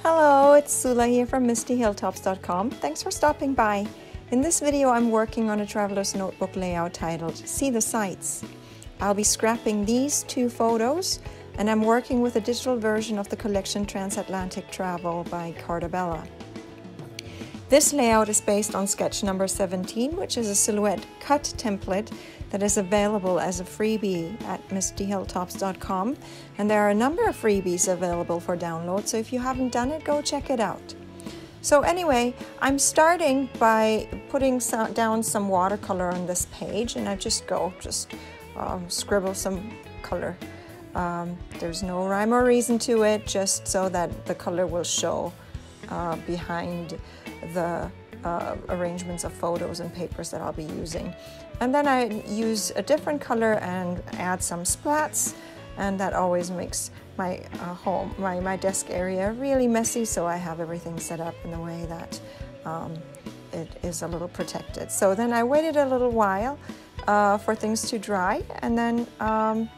Hello, it's Sula here from MistyHilltops.com. Thanks for stopping by. In this video, I'm working on a traveler's notebook layout titled See the Sights. I'll be scrapping these two photos, and I'm working with a digital version of the collection Transatlantic Travel by Carta. This layout is based on sketch number 17, which is a silhouette cut template that is available as a freebie at MistyHilltops.com. And there are a number of freebies available for download, so if you haven't done it, go check it out. So anyway, I'm starting by putting down some watercolor on this page, and I just scribble some color. There's no rhyme or reason to it, just so that the color will show behind the arrangements of photos and papers that I'll be using. And then I use a different color and add some splats, and that always makes my my desk area really messy, so I have everything set up in a way that it is a little protected. So then I waited a little while for things to dry, and then I'm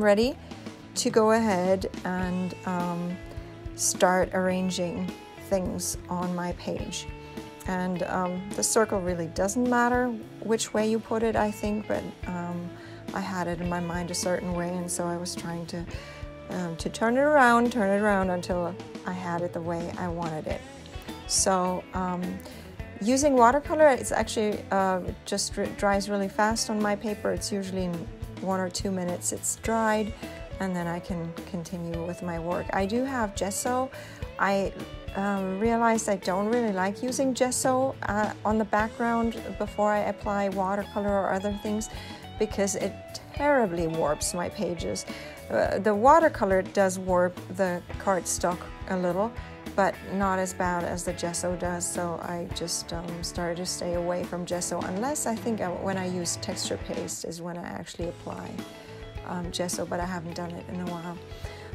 ready to go ahead and start arranging things on my page. And the circle really doesn't matter which way you put it, I think, but I had it in my mind a certain way, and so I was trying to turn it around until I had it the way I wanted it. So using watercolor, it's actually just dries really fast on my paper. It's usually in 1 or 2 minutes it's dried, and then I can continue with my work. I do have gesso. I realized I don't really like using gesso on the background before I apply watercolor or other things, because it terribly warps my pages. The watercolor does warp the cardstock a little, but not as bad as the gesso does, so I just started to stay away from gesso, unless I think when I use texture paste is when I actually apply gesso, but I haven't done it in a while.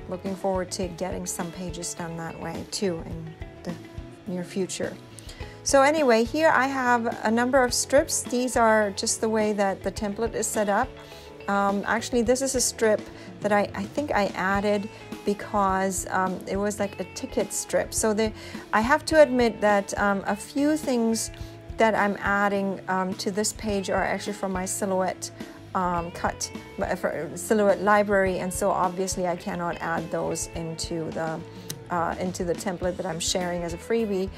Looking forward to getting some pages done that way too in the near future. So anyway, here I have a number of strips. These are just the way that the template is set up. Actually, this is a strip that I think I added because it was like a ticket strip. So I have to admit that a few things that I'm adding to this page are actually from my silhouette silhouette library, and so obviously I cannot add those into the template that I'm sharing as a freebie,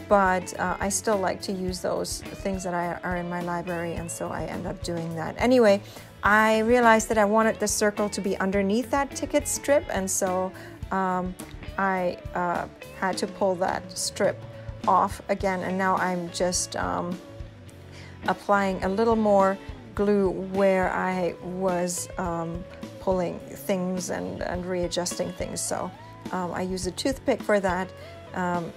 but I still like to use those things that are in my library, and so I end up doing that. Anyway, I realized that I wanted the circle to be underneath that ticket strip, and so I had to pull that strip off again, and now I'm just applying a little more glue where I was pulling things and readjusting things. So I use a toothpick for that.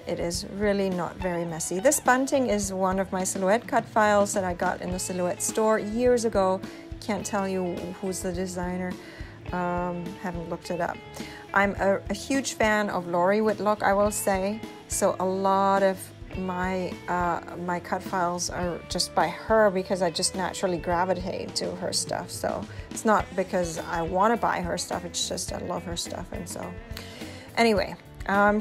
It is really not very messy. This bunting is one of my silhouette cut files that I got in the silhouette store years ago. Can't tell you who's the designer. Haven't looked it up. I'm a huge fan of Lori Whitlock, I will say. So a lot of my cut files are just by her, because I just naturally gravitate to her stuff. So it's not because I want to buy her stuff, it's just I love her stuff. And so anyway,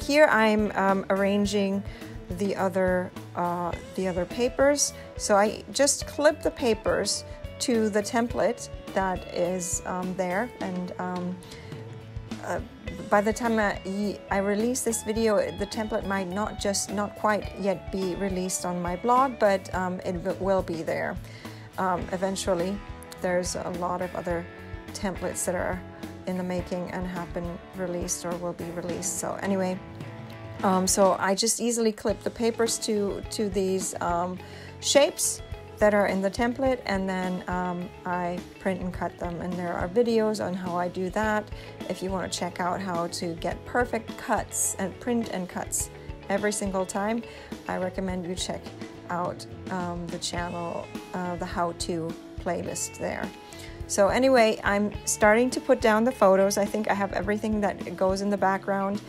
here I'm arranging the other papers. So I just clip the papers to the template that is there, and by the time I release this video, the template might not quite yet be released on my blog, but it will be there eventually. There's a lot of other templates that are in the making and have been released or will be released. So anyway, so I just easily clip the papers to these shapes that are in the template, and then I print and cut them, and there are videos on how I do that. If you want to check out how to get perfect cuts and print and cuts every single time, I recommend you check out the channel, the how-to playlist there. So anyway, I'm starting to put down the photos. I think I have everything that goes in the background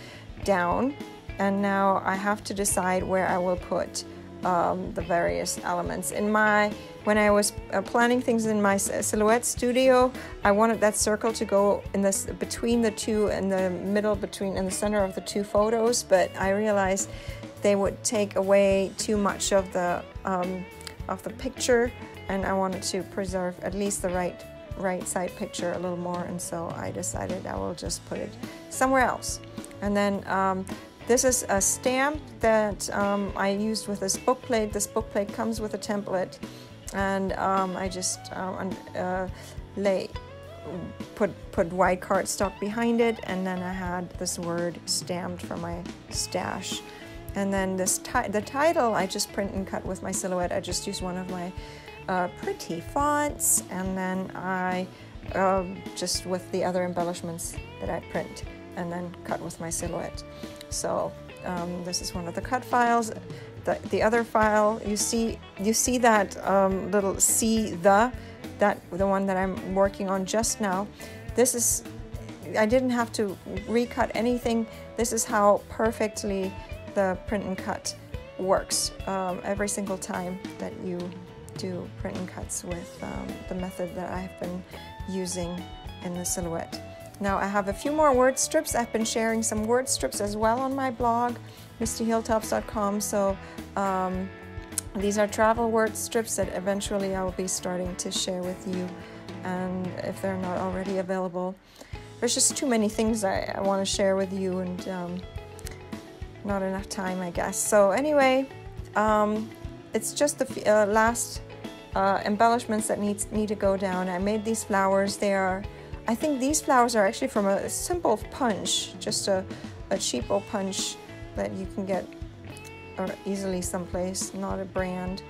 down, and now I have to decide where I will put the various elements. In my when I was planning things in my silhouette studio, I wanted that circle to go in this between the two, in the middle, in the center of the two photos, but I realized they would take away too much of the picture, and I wanted to preserve at least the right side picture a little more, and so I decided I will just put it somewhere else. And then this is a stamp that I used with this book plate. This book plate comes with a template, and I just put white cardstock behind it, and then I had this word stamped for my stash. And then the title I just print and cut with my silhouette. I just used one of my pretty fonts, and then I just with the other embellishments that I print and then cut with my silhouette. So this is one of the cut files. The other file, you see that little the one that I'm working on just now. This is, I didn't have to recut anything. This is how perfectly the print and cut works every single time that you do print and cuts with the method that I've been using in the silhouette. Now I have a few more word strips. I've been sharing some word strips as well on my blog, MistyHilltops.com. So these are travel word strips that eventually I will be starting to share with you, and if they're not already available. There's just too many things I want to share with you, and not enough time, I guess. So anyway, it's just the last embellishments that need to go down. I made these flowers. I think these flowers are actually from a simple punch, just a cheapo punch that you can get easily someplace, not a brand.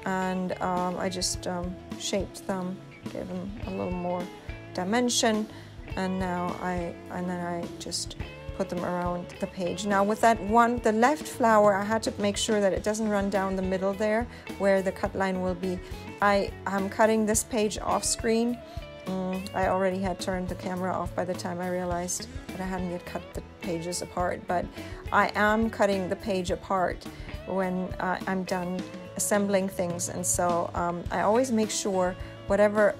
And I just shaped them, gave them a little more dimension, and then I just put them around the page. Now with that one, the left flower, I had to make sure that it doesn't run down the middle there where the cut line will be. I'm cutting this page off screen. I already had turned the camera off by the time I realized that I hadn't yet cut the pages apart, but I am cutting the page apart when I'm done assembling things, and so I always make sure whatever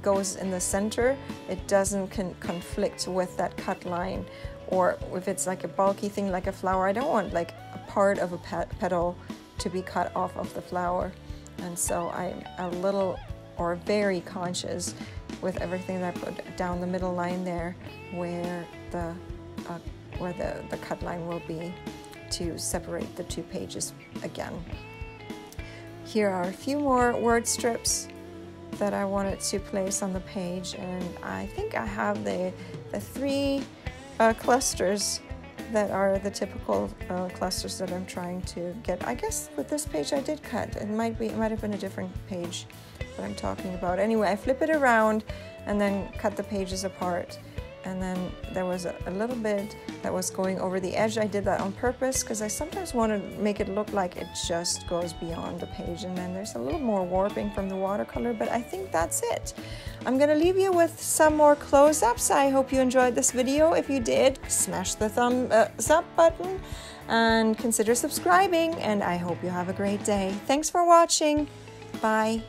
goes in the center, it doesn't conflict with that cut line. Or if it's like a bulky thing like a flower, I don't want like a part of a petal to be cut off of the flower. And so I'm a little or very conscious with everything that I put down the middle line there where the cut line will be, to separate the two pages again. Here are a few more word strips that I wanted to place on the page, and I think I have the three clusters that are the typical clusters that I'm trying to get. I guess with this page I did cut. It might have been a different page that I'm talking about. Anyway, I flip it around and then cut the pages apart. And then there was a little bit that was going over the edge. I did that on purpose because I sometimes want to make it look like it just goes beyond the page, and then there's a little more warping from the watercolor, but I think that's it. I'm going to leave you with some more close-ups. I hope you enjoyed this video. If you did, smash the thumbs up button and consider subscribing, and I hope you have a great day. Thanks for watching. Bye.